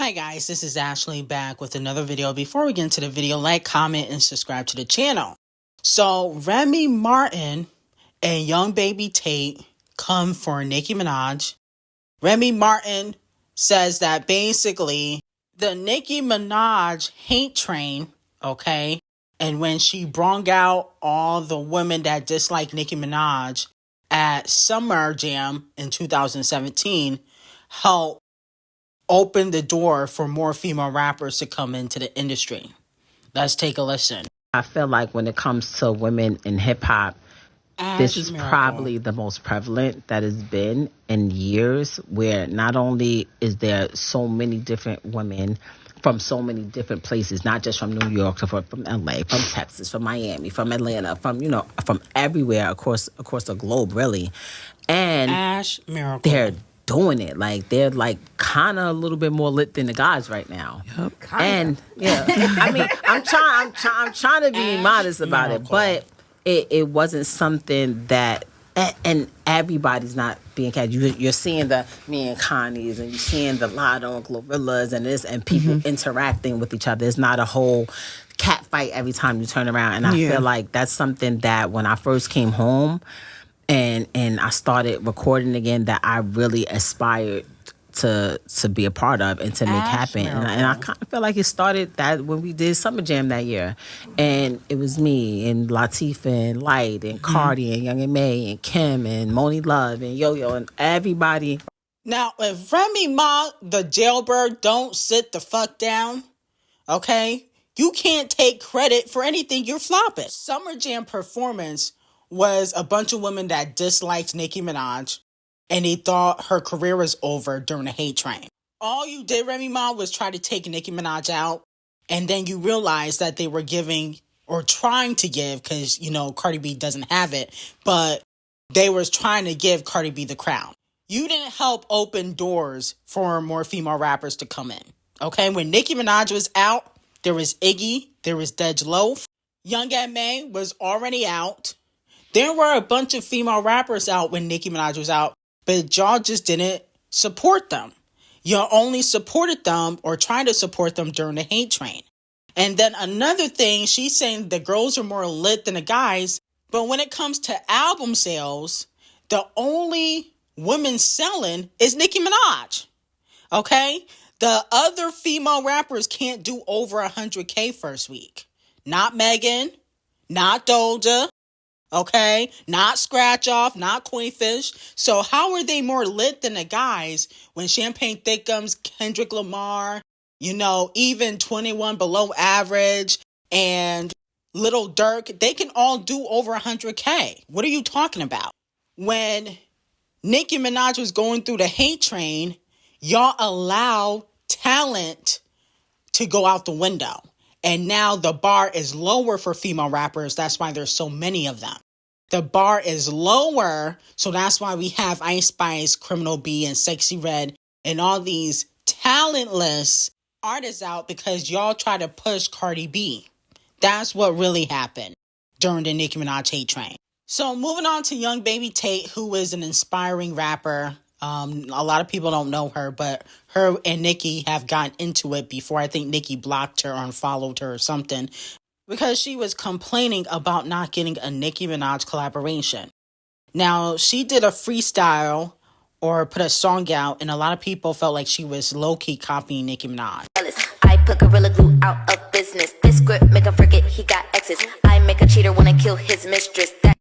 Hi guys, this is Ashley back with another video. Before we get into the video, like, comment, and subscribe to the channel. So Remy Martin and young baby Tate come for Nicki Minaj. Remy Martin says that basically the Nicki Minaj hate train, okay, and when she brung out all the women that dislike Nicki Minaj at Summer Jam in 2017, helped open the door for more female rappers to come into the industry. Let's take a listen. I feel like when it comes to women in hip hop, this is probably the most prevalent that has been in years, where not only is there so many different women from so many different places, not just from New York, from LA, from Texas, from Miami, from Atlanta, from everywhere across the globe, really. And Ashmiracle. They're doing it. Like, they're like kind of a little bit more lit than the guys right now. Yep. And yeah, I mean, I'm trying to be modest about it, but it wasn't something that, and everybody's not being cat. You're seeing the me and Connie's, and you're seeing the LATT0 and Glorillas and this, and people interacting with each other. It's not a whole cat fight every time you turn around. And I feel like that's something that when I first came home and I started recording again, that I really aspired to be a part of and to make happen. And I kind of feel like it started that when we did Summer Jam that year. And it was me and Latifah and Light and Cardi and Young and May and Kim and Moni Love and Yo-Yo and everybody. Now, if Remy Ma, the jailbird, don't sit the fuck down, okay, you can't take credit for anything you're flopping. Summer Jam performance was a bunch of women that disliked Nicki Minaj, and they thought her career was over during the hate train. All you did, Remy Ma, was try to take Nicki Minaj out, and then you realized that they were giving, or trying to give, because, you know, Cardi B doesn't have it, but they was trying to give Cardi B the crown. You didn't help open doors for more female rappers to come in, okay? When Nicki Minaj was out, there was Iggy, there was Dej Loaf, Young M.A. was already out. There were a bunch of female rappers out when Nicki Minaj was out, but y'all just didn't support them. You only supported them or tried to support them during the hate train. And then another thing, she's saying the girls are more lit than the guys, but when it comes to album sales, the only woman selling is Nicki Minaj, okay? The other female rappers can't do over 100K first week. Not Megan, not Doja, okay? Not Scratch Off, not Queenfish. So how are they more lit than the guys when Champagne Thickums, Kendrick Lamar, you know, even 21 Below Average and Little Durk, they can all do over 100K. What are you talking about? When Nicki Minaj was going through the hate train, y'all allow talent to go out the window. And now the bar is lower for female rappers. That's why there's so many of them. The bar is lower, so that's why we have Ice Spice, Criminal B, and Sexy Red, and all these talentless artists out because y'all try to push Cardi B. That's what really happened during the Nicki Minaj hate train. So moving on to young baby Tate, who is an inspiring rapper. A lot of people don't know her, but her and Nicki have gotten into it before. I think Nicki blocked her or unfollowed her or something because she was complaining about not getting a Nicki Minaj collaboration. Now, she did a freestyle or put a song out, and a lot of people felt like she was low-key copying Nicki Minaj. I put Gorilla Glue out of business. This script make him forget he got exes. I make a cheater wanna kill his mistress. That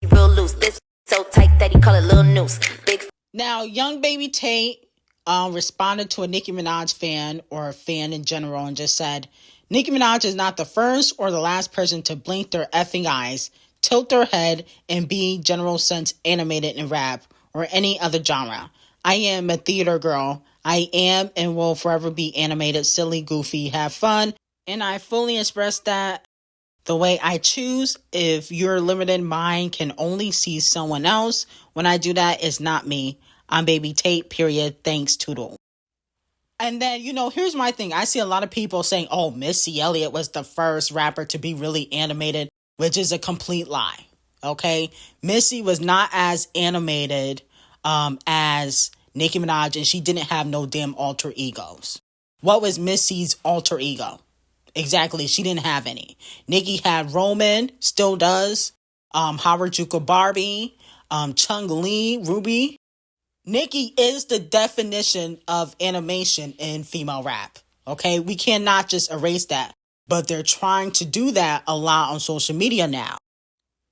he real loose. This so tight that he call it Lil Noose. Big. Now, young baby Tate responded to a Nicki Minaj fan or a fan in general and just said, Nicki Minaj is not the first or the last person to blink their effing eyes, tilt their head, and be general sense animated in rap or any other genre. I am a theater girl. I am and will forever be animated, silly, goofy, have fun, and I fully express that the way I choose. If your limited mind can only see someone else, when I do that, it's not me. I'm baby Tate, period. Thanks, toodle. And then, you know, here's my thing. I see a lot of people saying, oh, Missy Elliott was the first rapper to be really animated, which is a complete lie, okay? Missy was not as animated as Nicki Minaj, and she didn't have no damn alter egos. What was Missy's alter ego? Exactly, she didn't have any. Nicki had Roman, still does. Harajuku Barbie, Chung Lee, Ruby. Nicki is the definition of animation in female rap. Okay, we cannot just erase that. But they're trying to do that a lot on social media now.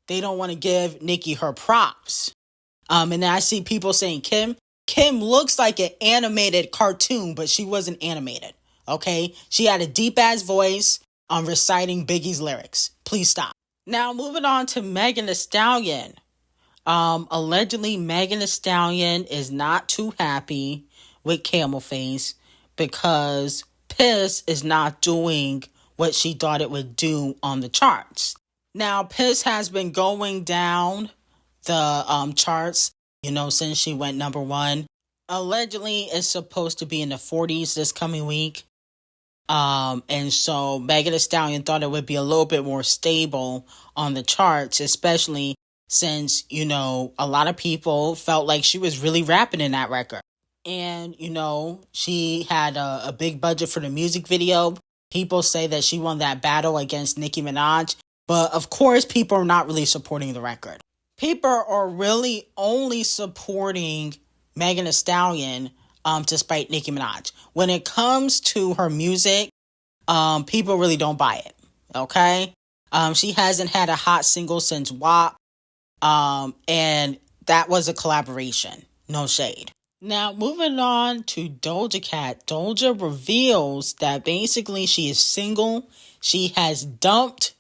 They don't want to give Nicki her props. And then I see people saying Kim looks like an animated cartoon, but she wasn't animated. Okay, she had a deep ass voice reciting Biggie's lyrics. Please stop. Now moving on to Megan Thee Stallion. Allegedly, Megan Thee Stallion is not too happy with Camel Face because Piss is not doing what she thought it would do on the charts. Now, Piss has been going down the charts, since she went number 1. Allegedly, it's supposed to be in the 40s this coming week. And so Megan Thee Stallion thought it would be a little bit more stable on the charts, especially since, a lot of people felt like she was really rapping in that record. And, she had a big budget for the music video. People say that she won that battle against Nicki Minaj. But, of course, people are not really supporting the record. People are really only supporting Megan Thee Stallion to spite Nicki Minaj. When it comes to her music, people really don't buy it. Okay? She hasn't had a hot single since WAP. And that was a collaboration. No shade. Now, moving on to Doja Cat. Doja reveals that basically she is single. She has dumped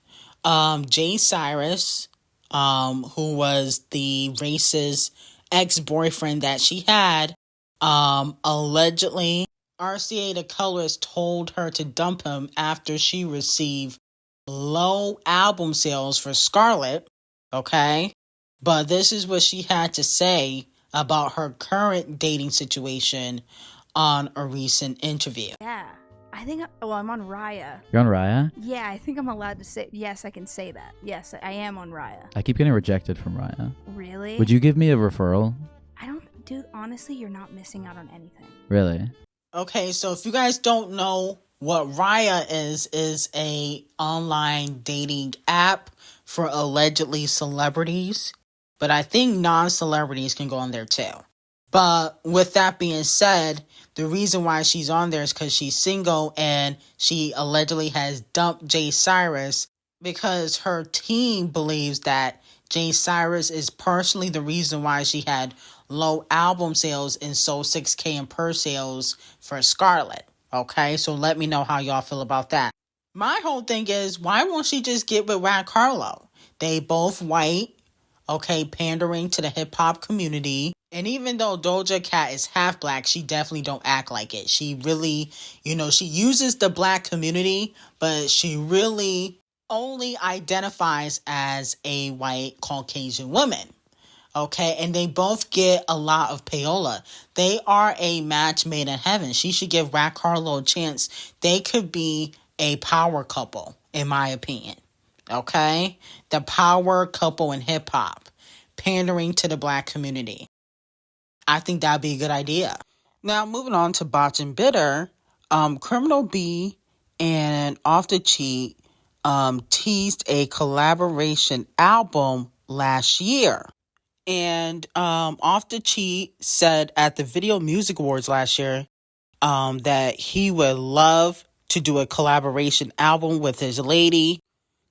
Jay Cyrus, who was the racist ex-boyfriend that she had. Allegedly, RCA the Colorist told her to dump him after she received low album sales for Scarlet. Okay? But this is what she had to say about her current dating situation on a recent interview. Yeah, I think, I'm on Raya. You're on Raya? Yeah, I think I'm allowed to say, yes, I can say that. Yes, I am on Raya. I keep getting rejected from Raya. Really? Would you give me a referral? Dude, honestly, you're not missing out on anything. Really? Okay, so if you guys don't know what Raya is a online dating app for allegedly celebrities. But I think non-celebrities can go on there too. But with that being said, the reason why she's on there is because she's single and she allegedly has dumped Jay Cyrus because her team believes that Jay Cyrus is personally the reason why she had low album sales and sold 6K in purse sales for Scarlet. Okay, so let me know how y'all feel about that. My whole thing is, why won't she just get with Rad Carlo? They both white. Okay, pandering to the hip-hop community. And even though Doja Cat is half black, she definitely don't act like it. She really, she uses the black community, but she really only identifies as a white Caucasian woman. Okay, and they both get a lot of payola. They are a match made in heaven. She should give Rad Carlo a chance. They could be a power couple, in my opinion. Okay, the power couple in hip hop, pandering to the black community. I think that'd be a good idea. Now, moving on to Botch and Bitter, Criminal B and Off the Cheat teased a collaboration album last year. And Off the Cheat said at the Video Music Awards last year that he would love to do a collaboration album with his lady,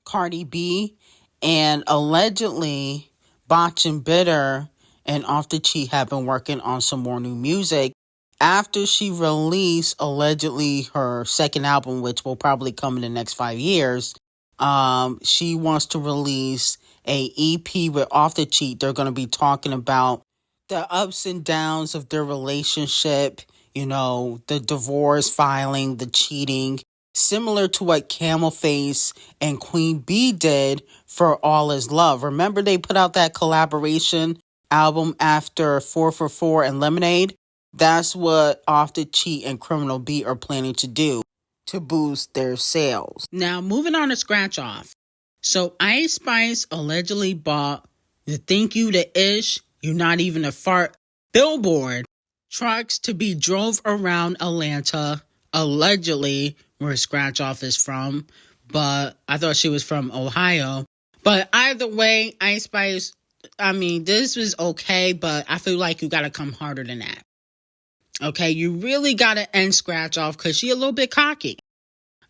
Cardi B, and allegedly Botch and Bitter and Off the Cheat have been working on some more new music after she released allegedly her second album, which will probably come in the next 5 years. She wants to release a EP with Off the Cheat. They're going to be talking about the ups and downs of their relationship, the divorce filing, the cheating, similar to what Camel Face and Queen Bee did for All Is Love. Remember they put out that collaboration album after 4 for 4 and Lemonade? That's what Off the Cheat and Criminal B are planning to do to boost their sales. Now, moving on to Scratch Off. So Ice Spice allegedly bought the Thank You to Ish, You Not Even a Fart billboard trucks to be drove around Atlanta allegedly where Scratch Off is from, but I thought she was from Ohio. But either way, Ice Spice, I mean, this was okay, but I feel like you gotta come harder than that. Okay, you really gotta end Scratch Off because she a little bit cocky.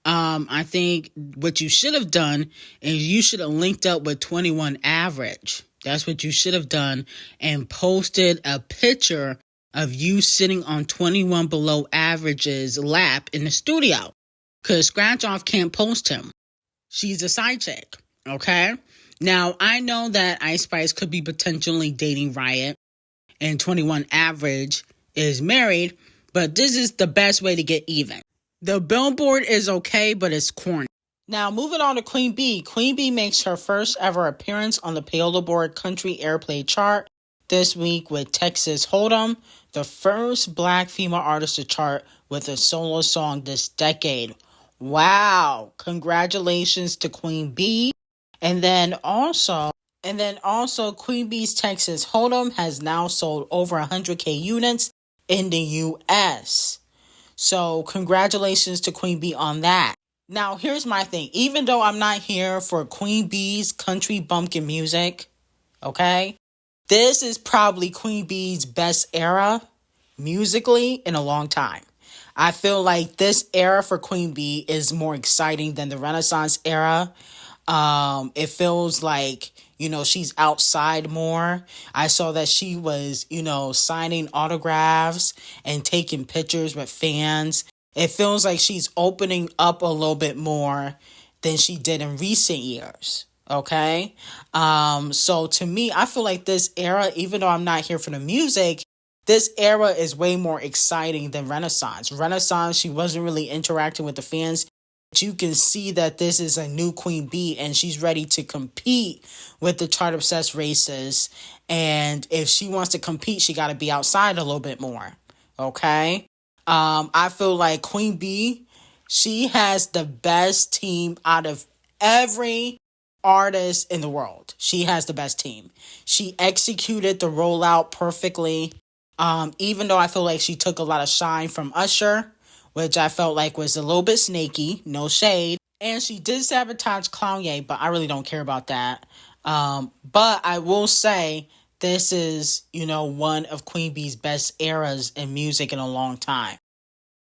I think what you should have done is you should have linked up with 21 Average. That's what you should have done, and posted a picture of you sitting on 21 Below Average's lap in the studio. Because Scratch Off can't post him. She's a side chick. Okay? Now, I know that Ice Spice could be potentially dating Riot, and 21 Average is married, but this is the best way to get even. The billboard is okay, but it's corny. Now, moving on to Queen B. Queen B makes her first ever appearance on the Billboard Country Airplay chart this week with Texas Hold'em, the first black female artist to chart with a solo song this decade. Wow. Congratulations to Queen B. And then also Queen B's Texas Hold'em has now sold over 100K units in the US. So congratulations to Queen B on that. Now, here's my thing. Even though I'm not here for Queen B's country bumpkin music, okay, this is probably Queen B's best era musically in a long time. I feel like this era for Queen B is more exciting than the Renaissance era. It feels like, she's outside more. I saw that she was, signing autographs and taking pictures with fans. It feels like she's opening up a little bit more than she did in recent years. Okay. So to me, I feel like this era, even though I'm not here for the music, this era is way more exciting than Renaissance. Renaissance, she wasn't really interacting with the fans. You can see that this is a new Queen B and she's ready to compete with the chart obsessed races. And if she wants to compete, she got to be outside a little bit more. Okay. I feel like Queen B, she has the best team out of every artist in the world. She has the best team. She executed the rollout perfectly. Even though I feel like she took a lot of shine from Usher, which I felt like was a little bit snaky, no shade. And she did sabotage Clownye, but I really don't care about that. But I will say this is, one of Queen B's best eras in music in a long time.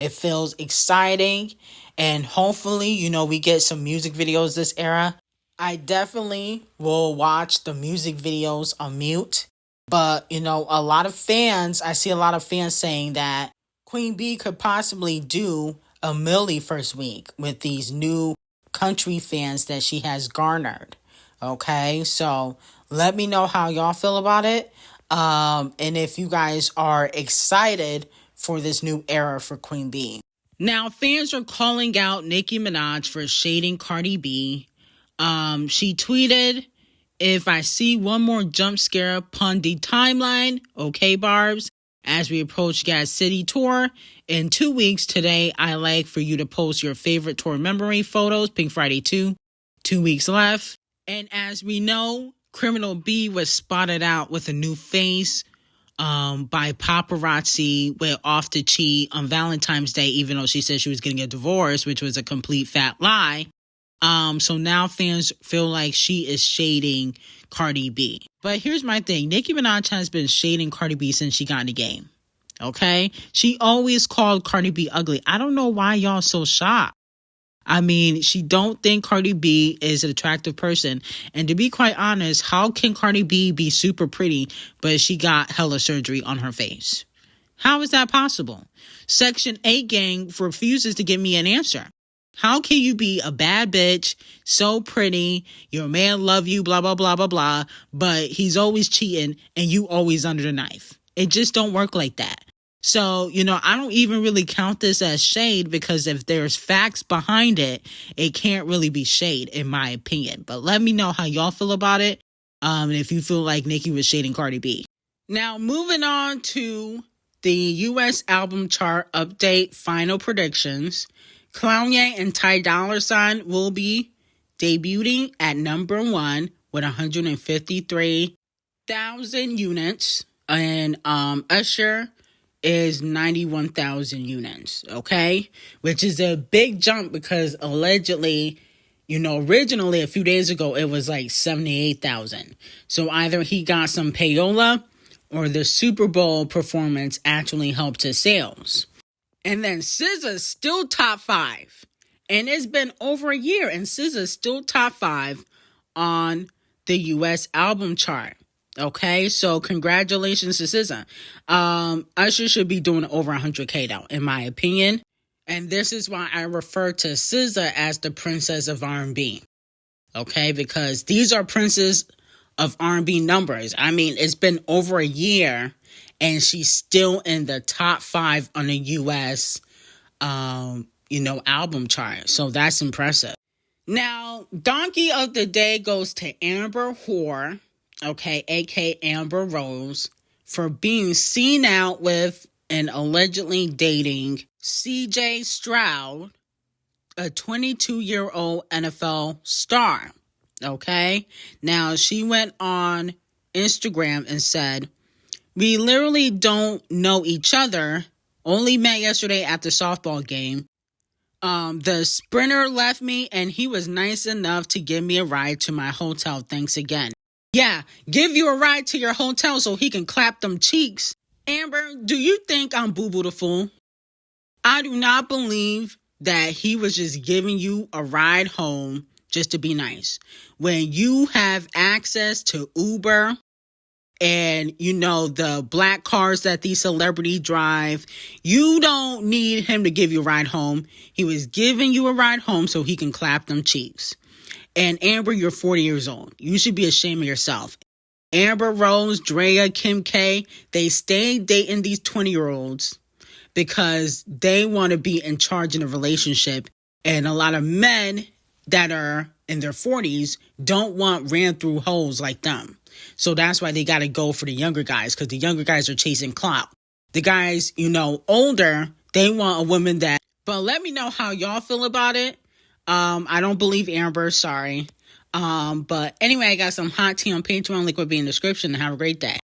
It feels exciting, and hopefully, we get some music videos this era. I definitely will watch the music videos on mute. But, I see a lot of fans saying that Queen B could possibly do a Millie first week with these new country fans that she has garnered. Okay, so let me know how y'all feel about it. And if you guys are excited for this new era for Queen B. Now, fans are calling out Nicki Minaj for shading Cardi B. She tweeted, "If I see one more jump scare upon the timeline, okay, Barbs, as we approach Gas City tour in 2 weeks today, I like for you to post your favorite tour memory photos, Pink Friday 2 weeks left." And as we know, Criminal B was spotted out with a new face by paparazzi with Off the Cheat on Valentine's Day, even though she said she was getting a divorce, which was a complete fat lie. So now fans feel like she is shading Cardi B. But here's my thing. Nicki Minaj has been shading Cardi B since she got in the game. Okay? She always called Cardi B ugly. I don't know why y'all so shocked. I mean, she don't think Cardi B is an attractive person. And to be quite honest, how can Cardi B be super pretty, but she got hella surgery on her face? How is that possible? Section 8 gang refuses to give me an answer. How can you be a bad bitch, so pretty, your man love you, blah, blah, blah, blah, blah, but he's always cheating and you always under the knife? It just don't work like that. So, I don't even really count this as shade because if there's facts behind it, it can't really be shade in my opinion. But let me know how y'all feel about it. And if you feel like Nicki was shading Cardi B. Now, moving on to the US album chart update final predictions. Clownye and Ty Dolla $ign will be debuting at number 1 with 153,000 units. And Usher is 91,000 units, okay? Which is a big jump because allegedly, originally a few days ago, it was like 78,000. So either he got some payola or the Super Bowl performance actually helped his sales. And then SZA's still top 5. And it's been over a year and SZA's still top 5 on the US album chart. Okay, so congratulations to SZA. Usher should be doing over 100K though, in my opinion. And this is why I refer to SZA as the princess of R&B. Okay, because these are princes of R&B numbers. I mean, it's been over a year and she's still in the top 5 on the US, album chart. So that's impressive. Now, Donkey of the Day goes to Amber Whore, okay, aka Amber Rose, for being seen out with and allegedly dating CJ Stroud, a 22-year-old NFL star, okay? Now, she went on Instagram and said, "We literally don't know each other, only met yesterday at the softball game. The sprinter left me and he was nice enough to give me a ride to my hotel. Thanks again." Yeah, give you a ride to your hotel so he can clap them cheeks. Amber, do you think I'm Boo Boo the Fool? I do not believe that he was just giving you a ride home just to be nice. When you have access to Uber and, the black cars that these celebrities drive, you don't need him to give you a ride home. He was giving you a ride home so he can clap them cheeks. And Amber, you're 40 years old. You should be ashamed of yourself. Amber Rose, Drea, Kim K, they stay dating these 20-year-olds because they want to be in charge in a relationship. And a lot of men that are in their 40s don't want ran through hoes like them. So that's why they got to go for the younger guys, because the younger guys are chasing clout. The guys, older, they want a woman that... But let me know how y'all feel about it. I don't believe Amber, sorry. But anyway, I got some hot tea on Patreon. Link will be in the description. Have a great day.